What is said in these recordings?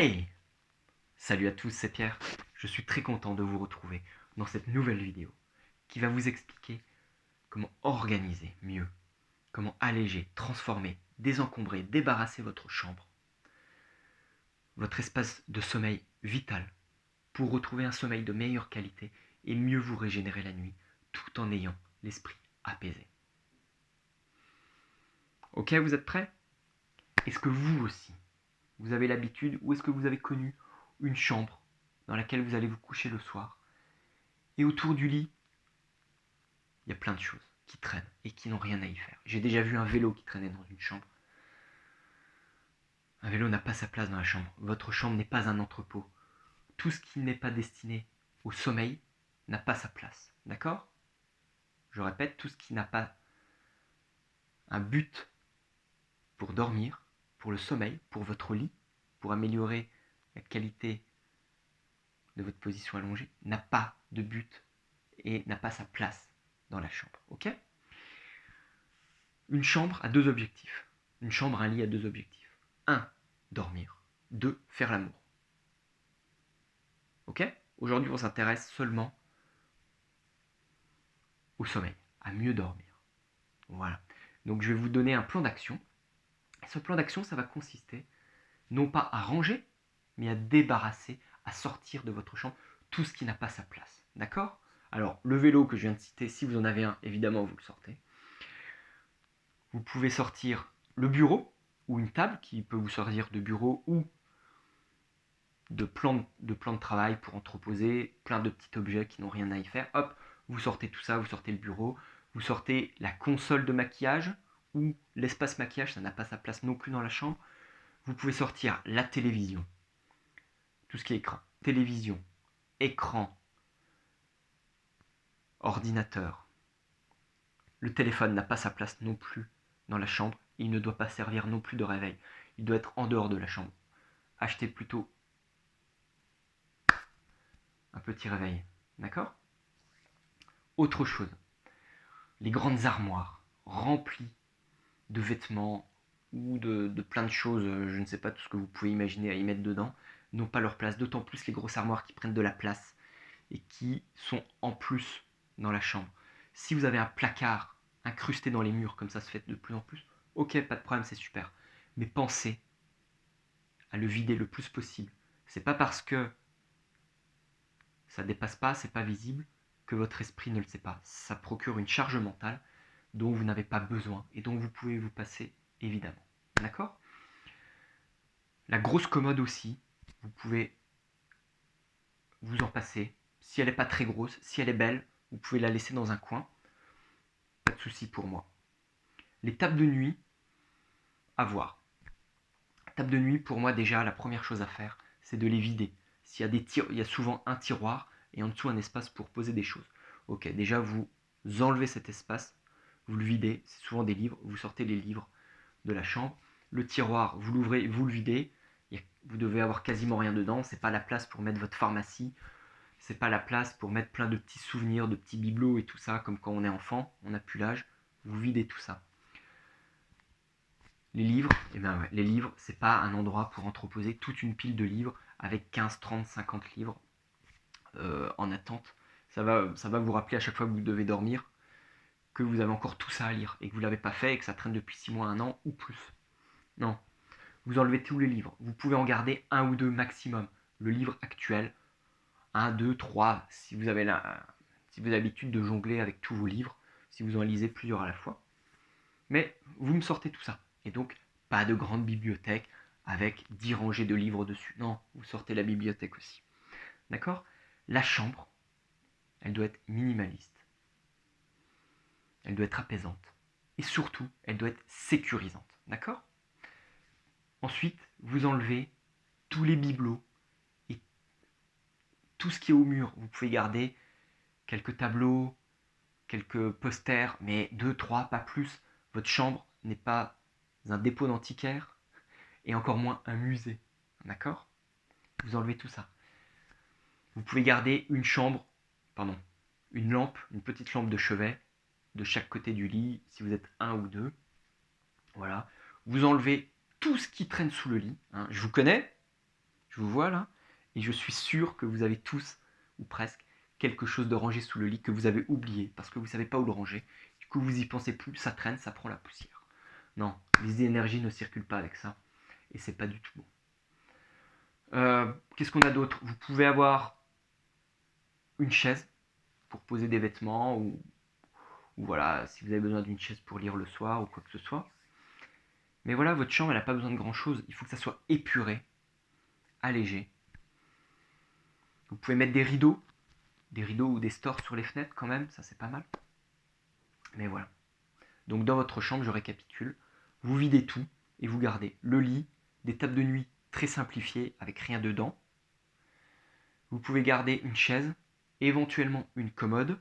Hey! Salut à tous, c'est Pierre. Je suis très content de vous retrouver dans cette nouvelle vidéo qui va vous expliquer comment organiser mieux, comment alléger, transformer, désencombrer, débarrasser votre chambre, votre espace de sommeil vital pour retrouver un sommeil de meilleure qualité et mieux vous régénérer la nuit tout en ayant l'esprit apaisé. Ok, vous êtes prêts? Est-ce que vous aussi, vous avez l'habitude ou est-ce que vous avez connu une chambre dans laquelle vous allez vous coucher le soir et autour du lit, il y a plein de choses qui traînent et qui n'ont rien à y faire. J'ai déjà vu un vélo qui traînait dans une chambre. Un vélo n'a pas sa place dans la chambre. Votre chambre n'est pas un entrepôt. Tout ce qui n'est pas destiné au sommeil n'a pas sa place. D'accord? Je répète, tout ce qui n'a pas un but pour dormir, pour le sommeil, pour votre lit, pour améliorer la qualité de votre position allongée, n'a pas de but et n'a pas sa place dans la chambre. Ok? Une chambre a deux objectifs. Une chambre, un lit a deux objectifs. 1. Dormir. 2. Faire l'amour. Ok? Aujourd'hui, on s'intéresse seulement au sommeil, à mieux dormir. Voilà. Donc, je vais vous donner un plan d'action. Ce plan d'action, ça va consister non pas à ranger, mais à débarrasser, à sortir de votre chambre tout ce qui n'a pas sa place. D'accord? Alors, le vélo que je viens de citer, si vous en avez un, évidemment, vous le sortez. Vous pouvez sortir le bureau ou une table qui peut vous servir de bureau ou de plan de travail pour entreposer plein de petits objets qui n'ont rien à y faire. Hop, vous sortez tout ça, vous sortez le bureau, vous sortez la console de maquillage ou l'espace maquillage, ça n'a pas sa place non plus dans la chambre. Vous pouvez sortir la télévision, tout ce qui est écran, télévision, écran, ordinateur. Le téléphone n'a pas sa place non plus dans la chambre, il ne doit pas servir non plus de réveil, il doit être en dehors de la chambre. Achetez plutôt un petit réveil, d'accord? Autre chose, les grandes armoires remplies de vêtements ou de plein de choses, je ne sais pas tout ce que vous pouvez imaginer à y mettre dedans, n'ont pas leur place, d'autant plus les grosses armoires qui prennent de la place et qui sont en plus dans la chambre. Si vous avez un placard incrusté dans les murs, comme ça se fait de plus en plus, ok, pas de problème, c'est super. Mais pensez à le vider le plus possible. C'est pas parce que ça dépasse pas, c'est pas visible, que votre esprit ne le sait pas. Ça procure une charge mentale dont vous n'avez pas besoin et dont vous pouvez vous passer évidemment. D'accord? La grosse commode aussi, vous pouvez vous en passer. Si elle n'est pas très grosse, si elle est belle, vous pouvez la laisser dans un coin. Pas de souci pour moi. Les tables de nuit, à voir. Table de nuit, pour moi déjà, la première chose à faire, c'est de les vider. Il y a souvent un tiroir et en dessous un espace pour poser des choses. Ok, déjà vous enlevez cet espace, vous le videz, c'est souvent des livres, vous sortez les livres de la chambre. Le tiroir, vous l'ouvrez, vous le videz. Vous devez avoir quasiment rien dedans. C'est pas la place pour mettre votre pharmacie. C'est pas la place pour mettre plein de petits souvenirs, de petits bibelots et tout ça, comme quand on est enfant, on n'a plus l'âge. Vous videz tout ça. Les livres, eh ben ouais, les livres, c'est pas un endroit pour entreposer toute une pile de livres avec 15, 30, 50 livres en attente. Ça va vous rappeler à chaque fois que vous devez dormir que vous avez encore tout ça à lire et que vous ne l'avez pas fait et que ça traîne depuis 6 mois, 1 an ou plus. Non, vous enlevez tous les livres. Vous pouvez en garder un ou deux maximum. Le livre actuel, 1, 2, 3, si vous avez l'habitude de jongler avec tous vos livres, si vous en lisez plusieurs à la fois. Mais vous me sortez tout ça. Et donc, pas de grande bibliothèque avec 10 rangées de livres dessus. Non, vous sortez la bibliothèque aussi. D'accord? La chambre, elle doit être minimaliste. Elle doit être apaisante. Et surtout, elle doit être sécurisante. D'accord? Ensuite, vous enlevez tous les bibelots et tout ce qui est au mur. Vous pouvez garder quelques tableaux, quelques posters, mais 2, 3, pas plus. Votre chambre n'est pas un dépôt d'antiquaire et encore moins un musée. D'accord? Vous enlevez tout ça. Vous pouvez garder une lampe, une petite lampe de chevet de chaque côté du lit si vous êtes un ou deux. Voilà. Vous enlevez tout ce qui traîne sous le lit. Hein. Je vous connais. Je vous vois là, et je suis sûr que vous avez tous, ou presque, quelque chose de rangé sous le lit que vous avez oublié, parce que vous ne savez pas où le ranger. Du coup, vous y pensez plus, ça traîne, ça prend la poussière. Non, les énergies ne circulent pas avec ça, et c'est pas du tout bon. Qu'est-ce qu'on a d'autre? Vous pouvez avoir une chaise pour poser des vêtements, ou voilà, si vous avez besoin d'une chaise pour lire le soir, ou quoi que ce soit. Mais voilà, votre chambre, elle n'a pas besoin de grand-chose. Il faut que ça soit épuré, allégé. Vous pouvez mettre des rideaux ou des stores sur les fenêtres quand même, ça c'est pas mal. Mais voilà. Donc dans votre chambre, je récapitule, vous videz tout et vous gardez le lit, des tables de nuit très simplifiées avec rien dedans. Vous pouvez garder une chaise, éventuellement une commode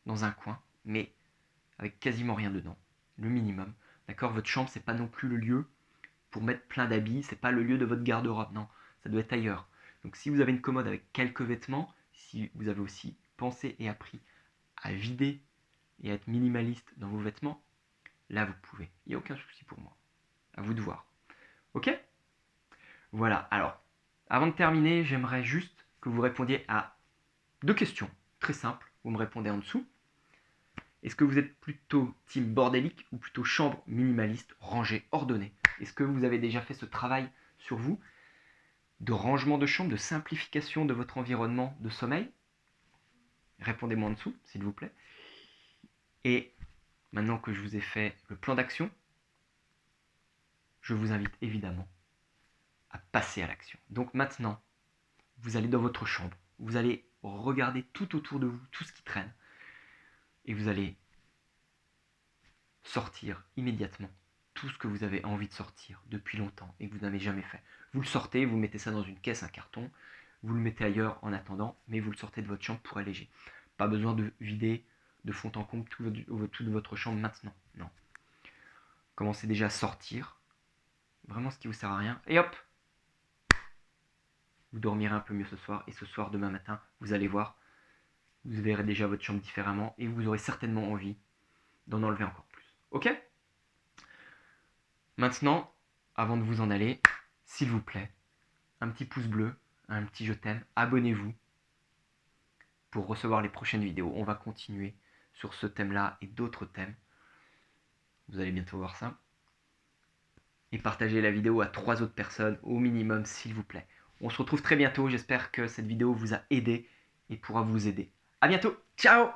dans un coin, mais avec quasiment rien dedans, le minimum. D'accord, votre chambre, c'est pas non plus le lieu pour mettre plein d'habits, c'est pas le lieu de votre garde-robe, non, ça doit être ailleurs. Donc si vous avez une commode avec quelques vêtements, si vous avez aussi pensé et appris à vider et à être minimaliste dans vos vêtements, là vous pouvez. Il n'y a aucun souci pour moi. À vous de voir. Ok? Voilà, alors, avant de terminer, j'aimerais juste que vous répondiez à 2 questions très simples. Vous me répondez en dessous. Est-ce que vous êtes plutôt team bordélique ou plutôt chambre minimaliste, rangée, ordonnée? Est-ce que vous avez déjà fait ce travail sur vous de rangement de chambre, de simplification de votre environnement de sommeil? Répondez-moi en dessous, s'il vous plaît. Et maintenant que je vous ai fait le plan d'action, je vous invite évidemment à passer à l'action. Donc maintenant, vous allez dans votre chambre, vous allez regarder tout autour de vous, tout ce qui traîne, et vous allez sortir immédiatement tout ce que vous avez envie de sortir depuis longtemps et que vous n'avez jamais fait. Vous le sortez, vous mettez ça dans une caisse, un carton, vous le mettez ailleurs en attendant, mais vous le sortez de votre chambre pour alléger. Pas besoin de vider de fond en comble tout de votre chambre maintenant, non. Commencez déjà à sortir vraiment ce qui vous sert à rien, et hop, vous dormirez un peu mieux ce soir, et ce soir, demain matin, vous allez voir, vous verrez déjà votre chambre différemment, et vous aurez certainement envie d'en enlever encore plus. Ok? Maintenant, avant de vous en aller, s'il vous plaît, un petit pouce bleu, un petit je t'aime, abonnez-vous pour recevoir les prochaines vidéos. On va continuer sur ce thème-là et d'autres thèmes. Vous allez bientôt voir ça. Et partagez la vidéo à 3 autres personnes au minimum, s'il vous plaît. On se retrouve très bientôt. J'espère que cette vidéo vous a aidé et pourra vous aider. À bientôt. Ciao!